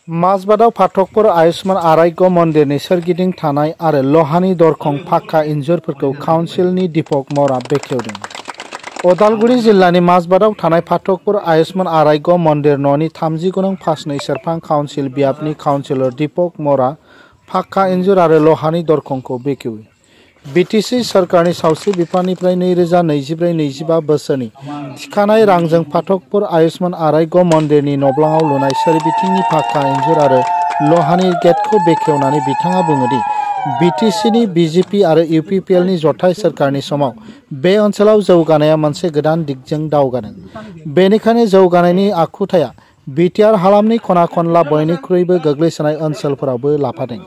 माजबादाव फाथकपुर आयुष्मान आराग्य मन्दिरनि सोरगिदिं थानाय आरो लहानि दरखं फाक्का इन्जुरफोरखौ काउन्सिलनि दीपक मरा बेखेवदों। उदालगुरि जिल्लानि माजबादाव थानाय फाथकपुर आयुष्मान आराग्य मन्दिर न'नि 30 गोनां फासनै सेरफां काउन्सिल बियाबनि काउन्सिलर दीपक मरा फाक्का इन्जुर आरो लहानि दरखंखौ बेखेवो। बिटिसि सरकारनि सावस्रि बिफाननिफ्राय 2024-25 बोसोरनि थिखानाय रांजों फाथकपुर आयुष्मान आराग्य मन्दिरनि नब्लाङाव लुनाय सोरबिथिंनि फाक्का इन्जुर आरो लहानि गेटखौ बेखेवनानै बिथाङा बुङोदि बिटिसिनि बिजेपि आरो इउपिपिएलनि जथाय सोरखारनि समाव बे ओनसोलाव जौगानाया मोनसे गोदान दिगजों दावगादों। बेनिखायनो जौगानायनि आखुथाया बिटिआर हालामनि खना खनला बयनिख्रुइबो गोग्लैसोनाय ओनसोलफोरावबो लाफादों।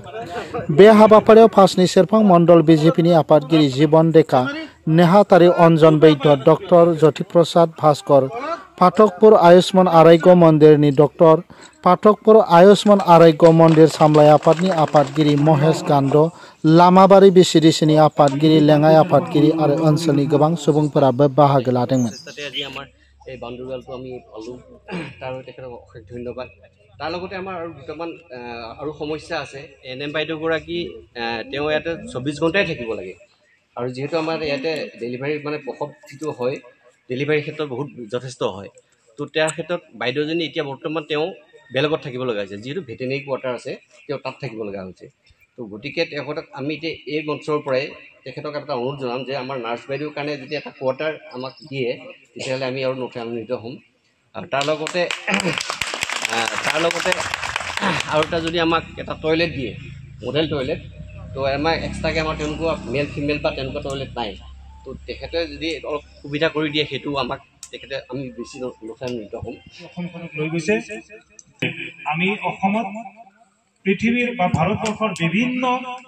बे हाबाफारियाव फासनि सेरफां मण्डल बिजेपिनि आफादगिरि जीवन डेका, नेहाथारि अन्जन वैद्य, डक्टर ज्योतिप्रसाद भास्कर, फाथकपुर आयुष्मान आराग्य मन्दिरनि डक्टर, फाथकपुर आयुष्मान आराग्य मन्दिर सामलाय आफादनि आफादगिरि महेश गान्ध, लामाबारि बिसिडिसिनि आफादगिरि, लेङाइ आफादगिरि आरो ओनसोलनि गोबां सुबुंफोराबो बाहागो लादोंमोन। এই বান্দৰডালটো আমি পালোঁ, তাৰ তেখেতক অশেষ ধন্যবাদ। তাৰ লগতে আমাৰ আৰু দুটামান আৰু সমস্যা আছে। NM বাইদেউগৰাকী তেওঁ ইয়াতে 24 ঘণ্টাই থাকিব লাগে আৰু যিহেতু আমাৰ ইয়াতে ডেলিভাৰী মানে প্ৰসৱ যিটো হয় ডেলিভাৰীৰ ক্ষেত্ৰত বহুত যথেষ্ট হয়। তো তাৰ ক্ষেত্ৰত বাইদেউজনী এতিয়া বৰ্তমান তেওঁ বেলেগত থাকিব লগা হৈছে, যিহেতু ভেটেনেৰী কোৱাৰ্টাৰ আছে তেওঁ তাত থাকিব লগা হৈছে। তো গতিকে তেখেতক আমি এতিয়া এই মঞ্চৰ পৰাই তেখেতক এটা অনুৰোধ জনাম যে আমাৰ নাৰ্ছ বাইদেউৰ কাৰণে যদি এটা কোৱাৰ্টাৰ আমাক দিয়ে তেতিয়াহ'লে আমি আৰু আনন্দিত হ'ম। আৰু তাৰ লগতে আৰু এটা যদি আমাক এটা টয়লেট দিয়ে, মডেল টয়লেট, তো আমাৰ এক্সট্ৰাকৈ আমাৰ তেওঁলোকৰ মেল ফিমেল বা তেনেকুৱা টয়লেট নাই। তো তেখেতে যদি অলপ সুবিধা কৰি দিয়ে সেইটো আমাক তেখেতে আমি বেছি আনন্দিত হ'ম। অসমখনক লৈ গৈছে, আমি অসমত পৃথিৱীৰ বা ভাৰতবৰ্ষৰ বিভিন্ন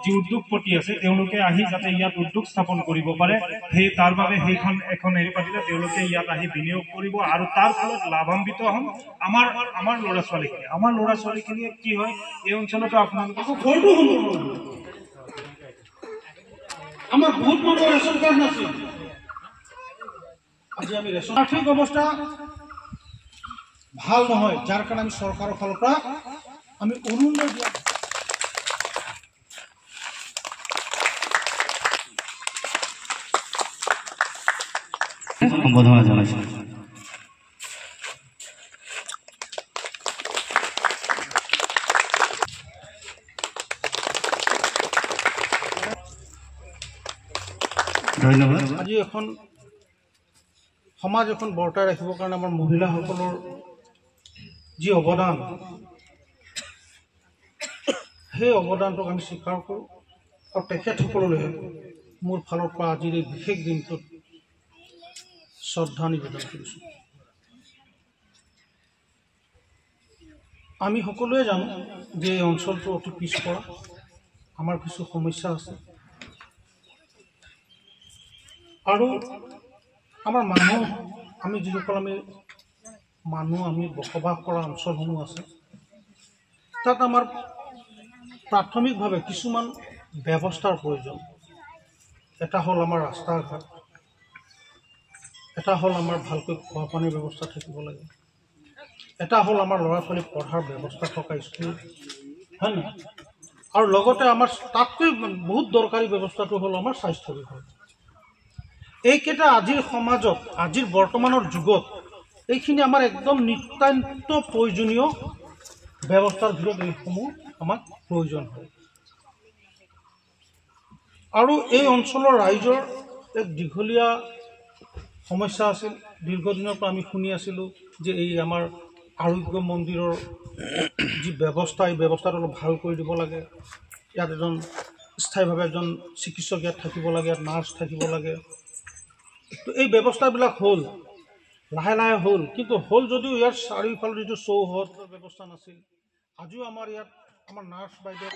যি উদ্যোগপতি আছে তেওঁলোকে আহি যাতে ইয়াত উদ্যোগ স্থাপন কৰিব পাৰে, সেই তাৰ বাবে সেইখন এখন হেৰি পাতিলে তেওঁলোকে ইয়াত আহি বিনিয়োগ কৰিব আৰু তাৰ ফলত লাভান্বিত হ'ম আমাৰ ল'ৰা ছোৱালীখিনিয়ে কি হয় এই অঞ্চলতো আপোনালোকক ঘৰটো আমাৰ বহুত মানুহৰ ৰেচন কাৰ্ড নাছিল। আজি আমি ৰেচন আৰ্থিক অৱস্থা ভাল নহয়, যাৰ কাৰণে আমি চৰকাৰৰ ফালৰ পৰা আমি অনুমোদন দিয়া সম্বোধনা জনাইছোঁ। ধন্যবাদ। আজি এখন সমাজ এখন বৰ্তাই ৰাখিবৰ কাৰণে আমাৰ মহিলাসকলৰ যি অৱদান, সেই অৱদানটোক আমি স্বীকাৰ কৰোঁ আৰু তেখেতসকললৈ মোৰ ফালৰ পৰা আজিৰ এই বিশেষ দিনটোত শ্ৰদ্ধা নিবেদন কৰিছোঁ। আমি সকলোৱে জানো যে এই অঞ্চলটো অতি পিছপৰা, আমাৰ কিছু সমস্যা আছে আৰু আমাৰ আমি যিসকল আমি বসবাস কৰা অঞ্চলসমূহ আছে তাত আমাৰ প্ৰাথমিকভাৱে কিছুমান ব্যৱস্থাৰ প্ৰয়োজন। এটা হ'ল আমাৰ ৰাস্তা ঘাট, এটা হ'ল আমাৰ ভালকৈ খোৱা পানীৰ ব্যৱস্থা থাকিব লাগে, এটা হ'ল আমাৰ ল'ৰা ছোৱালী পঢ়াৰ ব্যৱস্থা থকা স্কুল, হয় নহয়, আৰু লগতে আমাৰ তাতকৈ বহুত দৰকাৰী ব্যৱস্থাটো হ'ল আমাৰ স্বাস্থ্য বিভাগ। এইকেইটা আজিৰ সমাজত, আজিৰ বৰ্তমানৰ যুগত এইখিনি আমাৰ একদম নিতান্ত প্ৰয়োজনীয় ব্যৱস্থাৰ ভিতৰত এইসমূহ আমাক প্ৰয়োজন হয়। আৰু এই অঞ্চলৰ ৰাইজৰ এক দীঘলীয়া সমস্যা আছিল। দীৰ্ঘদিনৰ পৰা আমি শুনি আছিলোঁ যে এই আমাৰ আৰোগ্য মন্দিৰৰ যি ব্যৱস্থা, এই ব্যৱস্থাটো অলপ ভাল কৰি দিব লাগে। ইয়াত স্থায়ীভাৱে এজন চিকিৎসক ইয়াত থাকিব লাগে, ইয়াত নাৰ্ছ থাকিব লাগে। তো এই ব্যৱস্থাবিলাক হ'ল, লাহে লাহে হ'ল, কিন্তু হ'ল যদিও ইয়াৰ চাৰিওফালে যিটো চৌহদৰ ব্যৱস্থা নাছিল। আজিও আমাৰ ইয়াত আমাৰ নাৰ্ছ বাইদেউ